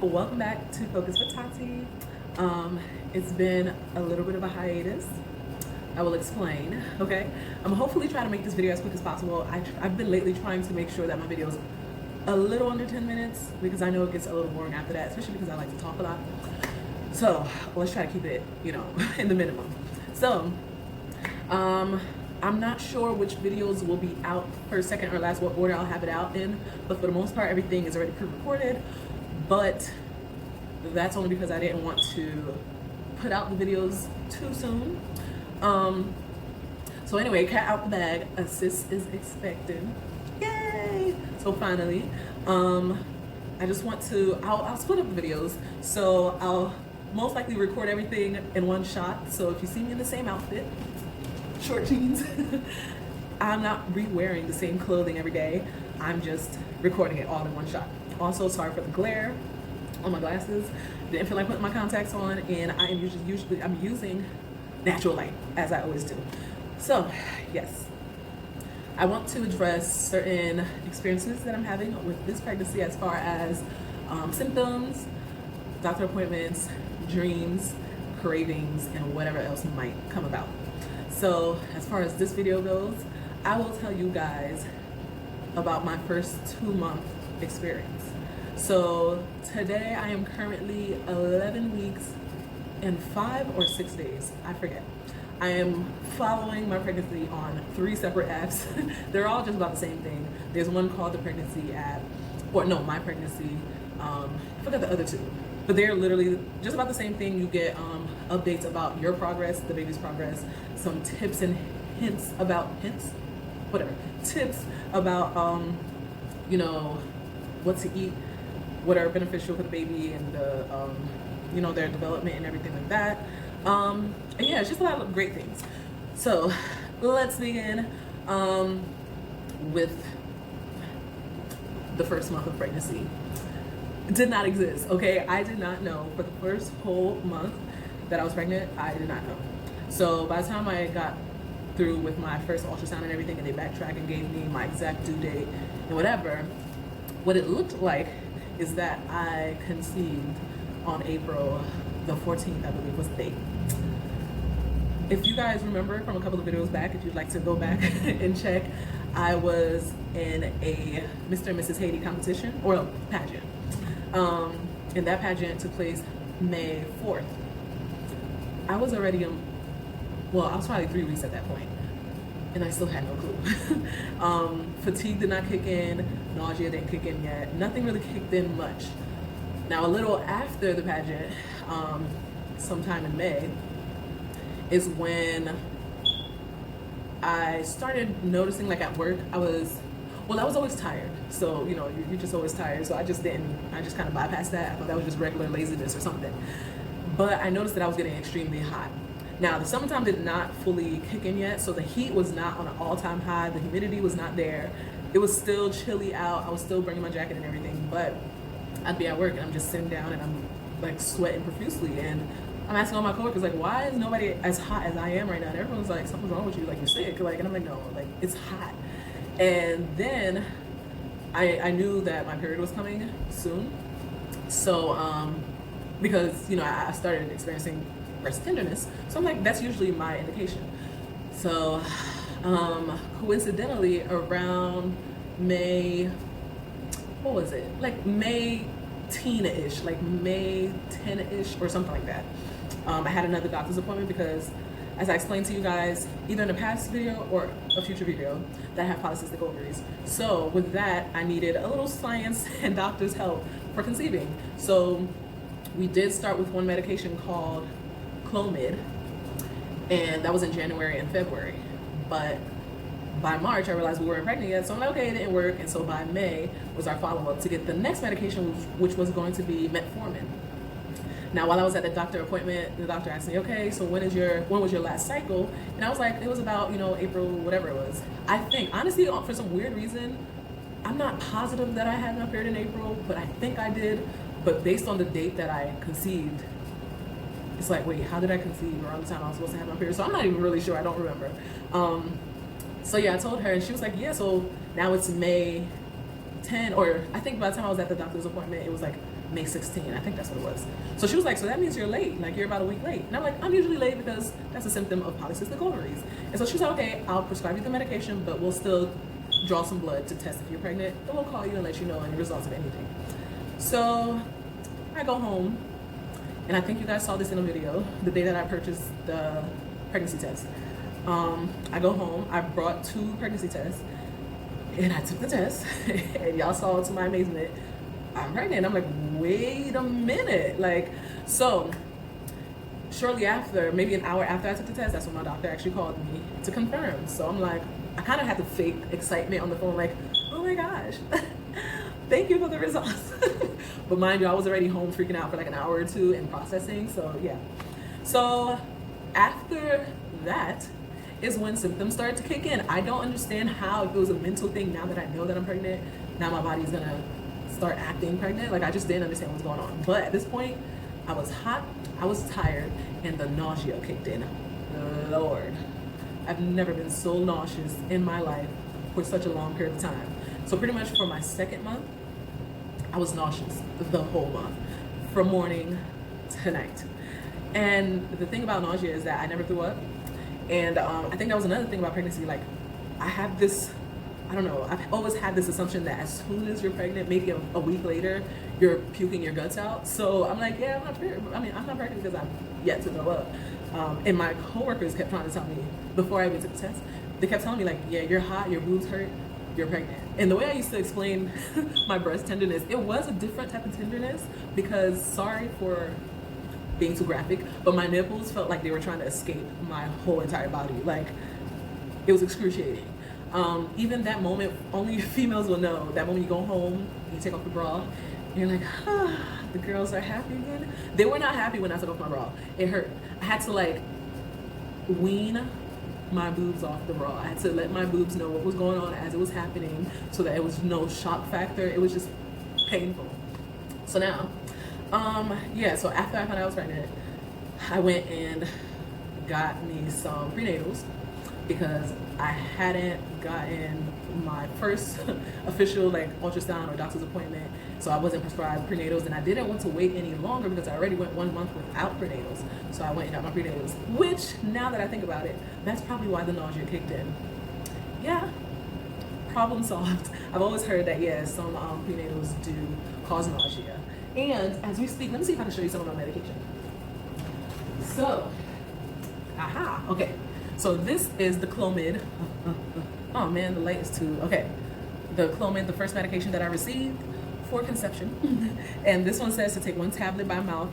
Welcome back to Focus with Tati. It's been a little bit of a hiatus. I will explain, okay? I'm hopefully trying to make this video as quick as possible. I've been lately trying to make sure that my videos a little under 10 minutes because I know it gets a little boring after that, especially because I like to talk a lot. So let's try to keep it, in the minimum. So, I'm not sure which videos will be out first, second, or last, what order I'll have it out in, but for the most part, everything is already pre-recorded. But that's only because I didn't want to put out the videos too soon. So anyway, cat out the bag, a sis is expected. Yay! So finally, I just want to, I'll split up the videos. So I'll most likely record everything in one shot. So if you see me in the same outfit, short jeans, I'm not re-wearing the same clothing every day. I'm just recording it all in one shot. Also, sorry for the glare on my glasses. Didn't feel like putting my contacts on, and I am usually I'm using natural light as I always do. So yes, I want to address certain experiences that I'm having with this pregnancy as far as symptoms, doctor appointments, dreams, cravings, and whatever else might come about. So as far as this video goes, I will tell you guys about my first 2-month experience. So today I am currently 11 weeks and 5 or 6 days, I forget. I am following my pregnancy on 3 separate apps. They're all just about the same thing. There's one called the pregnancy app, or no, my pregnancy. I forgot the other 2, but they're literally just about the same thing. You get updates about your progress, the baby's progress, some tips and hints about tips about what to eat, what are beneficial for the baby, and the their development and everything like that. And yeah, it's just a lot of great things. So let's begin with the first month of pregnancy. It did not exist, okay? I did not know for the first whole month that I was pregnant. I did not know. So by the time I got through with my first ultrasound and everything, and they backtracked and gave me my exact due date and whatever, what it looked like is that I conceived on April the 14th, I believe was the date. If you guys remember from a couple of videos back, if you'd like to go back and check, I was in a Mr. and Mrs. Haiti competition, or pageant. And that pageant took place May 4th. I was already, I was probably 3 weeks at that point, and I still had no clue. Fatigue did not kick in, nausea didn't kick in yet. Nothing really kicked in much. Now, a little after the pageant, sometime in May, is when I started noticing, like at work, I was always tired. So, you're just always tired. So I just kind of bypassed that. I thought that was just regular laziness or something. But I noticed that I was getting extremely hot. Now, the summertime did not fully kick in yet, so the heat was not on an all-time high. The humidity was not there. It was still chilly out. I was still bringing my jacket and everything, but I'd be at work and I'm just sitting down and I'm like sweating profusely, and I'm asking all my coworkers, like, why is nobody as hot as I am right now? And everyone's like, something's wrong with you, like you're sick, like, and I'm like, no, like it's hot. And then I knew that my period was coming soon, so because I started experiencing breast tenderness, so I'm like, that's usually my indication. So coincidentally, around May, what was it, like May teen-ish, like May 10-ish or something like that, I had another doctor's appointment because, as I explained to you guys, either in a past video or a future video, that I have polycystic ovaries. So with that, I needed a little science and doctor's help for conceiving. So we did start with one medication called Clomid, and that was in January and February. But by March, I realized we weren't pregnant yet, so I'm like, okay, it didn't work. And so by May was our follow-up to get the next medication, which was going to be metformin. Now, while I was at the doctor appointment, the doctor asked me, okay, so when was your last cycle? And I was like, it was about, April, whatever it was. I think, honestly, for some weird reason, I'm not positive that I had my period in April, but I think I did. But based on the date that I conceived, it's like, wait, how did I conceive around the time I was supposed to have my period? So I'm not even really sure, I don't remember. So yeah, I told her, and she was like, yeah, so now it's May 10, or I think by the time I was at the doctor's appointment, it was like May 16th. I think that's what it was. So she was like, so that means you're late, like you're about a week late. And I'm like, I'm usually late because that's a symptom of polycystic ovaries. And so she was like, okay, I'll prescribe you the medication, but we'll still draw some blood to test if you're pregnant. Then we'll call you and let you know any results of anything. So I go home, and I think you guys saw this in a video, the day that I purchased the pregnancy test. I go home, I brought 2 pregnancy tests, and I took the test, and y'all saw, to my amazement, I'm pregnant. I'm like, wait a minute. Like, so shortly after, maybe an hour after I took the test, that's when my doctor actually called me to confirm. So I'm like, I kind of had the fake excitement on the phone, like, oh my gosh, thank you for the results. But mind you, I was already home freaking out for like an hour or 2 and processing, so yeah. So after that is when symptoms started to kick in. I don't understand how, if it was a mental thing, now that I know that I'm pregnant, now my body's gonna start acting pregnant. Like, I just didn't understand what's going on. But at this point, I was hot, I was tired, and the nausea kicked in. Lord, I've never been so nauseous in my life for such a long period of time. So pretty much for my 2nd month, I was nauseous the whole month, from morning to night. And the thing about nausea is that I never threw up. And I think that was another thing about pregnancy. Like, I have this, I don't know, I've always had this assumption that as soon as you're pregnant, maybe a week later, you're puking your guts out. So I'm like, yeah, I'm not pregnant. I mean, I'm not pregnant because I'm yet to throw up. And my coworkers kept trying to tell me, before I even took the test, they kept telling me like, yeah, you're hot, your boobs hurt, you're pregnant. And the way I used to explain my breast tenderness, it was a different type of tenderness, because, sorry for being too graphic, but my nipples felt like they were trying to escape my whole entire body. Like, it was excruciating. Even that moment, only females will know, that moment you go home, you take off the bra, and you're like, ah, the girls are happy again. They were not happy when I took off my bra. It hurt. I had to like wean my boobs off the bra. I had to let my boobs know what was going on as it was happening, so that it was no shock factor. It was just painful. So now, yeah, so after I found out I was pregnant, I went and got me some prenatals, because I hadn't gotten my first official like ultrasound or doctor's appointment, so I wasn't prescribed prenatals, and I didn't want to wait any longer because I already went 1 month without prenatals. So I went and got my prenatals, which, now that I think about it, that's probably why the nausea kicked in. Yeah, problem solved. I've always heard that, yeah, some prenatals do cause nausea. And as we speak, let me see if I can show you some of my medication. So, aha, okay. So this is the Clomid. Oh man, the light is too, okay. The Clomid, the first medication that I received for conception. And this one says to take 1 tablet by mouth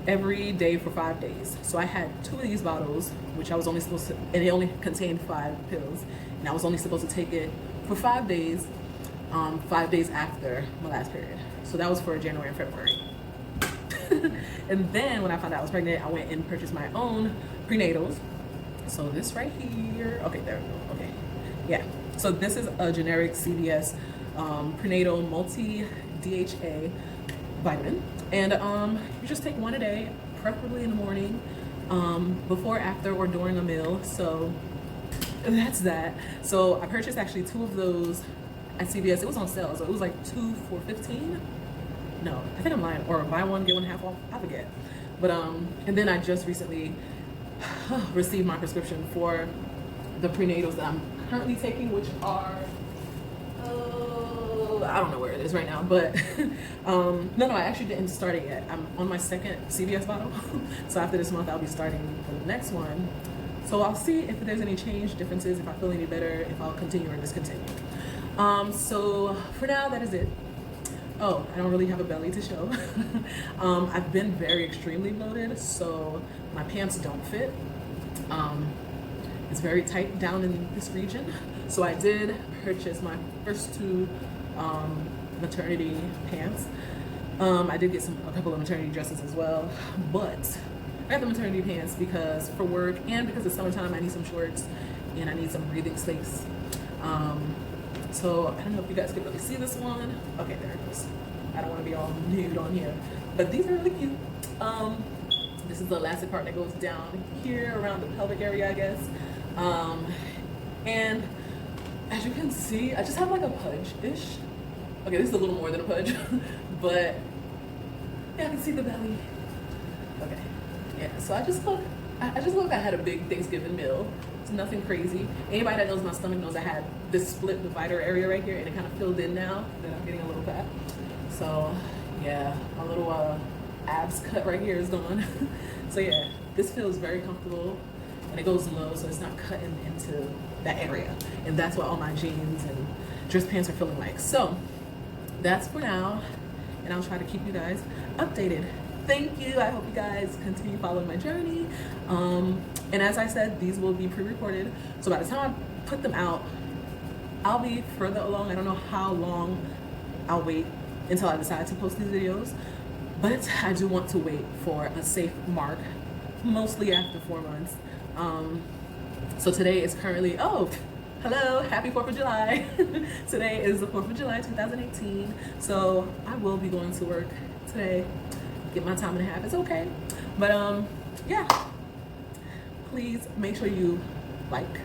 every day for 5 days. So I had 2 of these bottles, which I was only supposed to, and it only contained 5 pills. And I was only supposed to take it for 5 days, 5 days after my last period. So that was for January and February. And then when I found out I was pregnant, I went and purchased my own prenatals. So this right here, okay, there we go, okay. Yeah, so this is a generic CVS prenatal multi-DHA vitamin. And you just take 1 a day, preferably in the morning, before, after, or during a meal. So that's that. So I purchased actually 2 of those at CVS. It was on sale, so it was like 2 for $15. No, I think I'm lying, or buy 1, get 1 half off, I forget. But and then I just recently received my prescription for the prenatals that I'm currently taking, which are, I don't know where it is right now, but no, I actually didn't start it yet. I'm on my 2nd CVS bottle. So after this month, I'll be starting the next one. So I'll see if there's any change, differences, if I feel any better, if I'll continue or discontinue. So for now, that is it. Oh, I don't really have a belly to show. I've been very extremely bloated, so my pants don't fit. It's very tight down in this region. So I did purchase my first 2 maternity pants. I did get a couple of maternity dresses as well, but I got the maternity pants because for work and because it's summertime, I need some shorts and I need some breathing space. So I don't know if you guys can really see this one. Okay, there it goes. I don't want to be all nude on here, but these are really cute. This is the elastic part that goes down here around the pelvic area, I guess. And as you can see, I just have like a pudge-ish. Okay, this is a little more than a pudge, but can see the belly. Okay, yeah, so I just look I had a big Thanksgiving meal. It's nothing crazy. Anybody that knows my stomach knows I had this split divider area right here, and it kind of filled in now that I'm getting a little fat. So yeah, my little abs cut right here is gone. So yeah, this feels very comfortable, and it goes low, so it's not cutting into that area. And that's what all my jeans and dress pants are feeling like. So that's for now, and I'll try to keep you guys updated. Thank you. I hope you guys continue following my journey. And as I said, these will be pre-recorded, so by the time I put them out, I'll be further along. I don't know how long I'll wait until I decide to post these videos, but I do want to wait for a safe mark, mostly after 4 months. So today is currently, oh, hello, happy 4th of July. Today is the 4th of July, 2018. So I will be going to work today, get my time and a half, it's okay. But yeah, please make sure you like,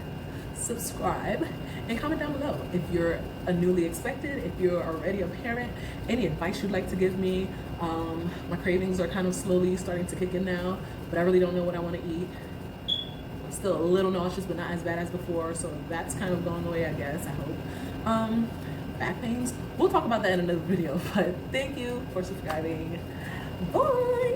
subscribe, and comment down below if you're a newly expected, if you're already a parent, any advice you'd like to give me. My cravings are kind of slowly starting to kick in now, but I really don't know what I want to eat. I'm still a little nauseous, but not as bad as before, so that's kind of going away, I guess, I hope. Back pains, we'll talk about that in another video, but thank you for subscribing. Bye!